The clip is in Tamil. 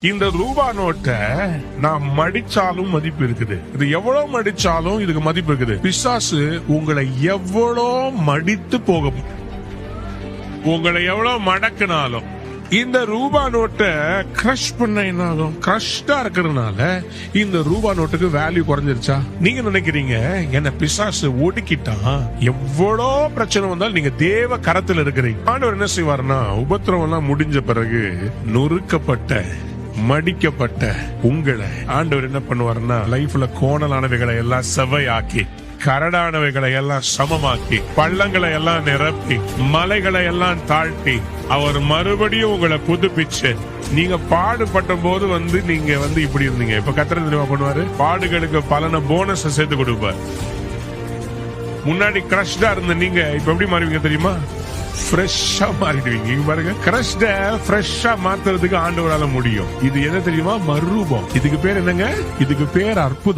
இந்த ரூபா நோட்டை நான் மடிச்சாலும் மதிப்பு இருக்குது. இது எவ்வளவு மடிச்சாலும் இதுக்கு மதிப்பு இருக்குது. பிசாசு உங்களை எவ்வளவு மடித்து போகும், உங்களை எவ்வளவு மடக்குனாலும், இந்த ரூபா நோட்டை கிரஷ் பண்ணாலும் கிரஷ்டா இருக்கிறதுனால இந்த ரூபா நோட்டுக்கு வேல்யூ குறைஞ்சிருச்சா? நீங்க நினைக்கிறீங்க என்ன பிசாசு ஒடுக்கிட்டான், எவ்வளோ பிரச்சனை வந்தாலும் நீங்க தேவ கரத்துல இருக்கிறீங்க. ஆண்டவர் என்ன செய்வாருன்னா, உபத்திரவம் எல்லாம் முடிஞ்ச பிறகு நொறுக்கப்பட்ட மடிக்கப்பட்ட உங்களை ஆண்டவர் என்ன பண்ணுவாருன்னா, லைஃப்ல கோணலானவைகளை எல்லாம் செவ்வையாக்கி, கரடானவைகளை எல்லாம் சமமாக்கி, பள்ளங்களை எல்லாம் நிரப்பி, மலைகளை எல்லாம் தாழ்த்தி, அவர் மறுபடியும் உங்களை புதுப்பிச்சு, நீங்க பாடுபட்ட போது நீங்க இப்படி இருந்தீங்க. இப்ப கர்த்தர் தெரியுமா பண்ணுவாரு, பாடுகளுக்கு பலன போனஸ் சேர்த்து கொடுப்பார். முன்னாடி கிரஷ்டா இருந்த நீங்க இப்ப எப்படி மாறுவீங்க தெரியுமா? ஃப்ரெஷ்ஷா மாறிடுவீங்க. இங்க பாருங்க, கிரஷ்ட ஃப்ரெஷ்ஷா மாத்துறதுக்கு ஆண்டவரால முடியும். இது என்ன தெரியுமா? மறுரூபம். இதுக்கு பேர் என்னங்க? இதுக்கு பேர் அற்புதம்.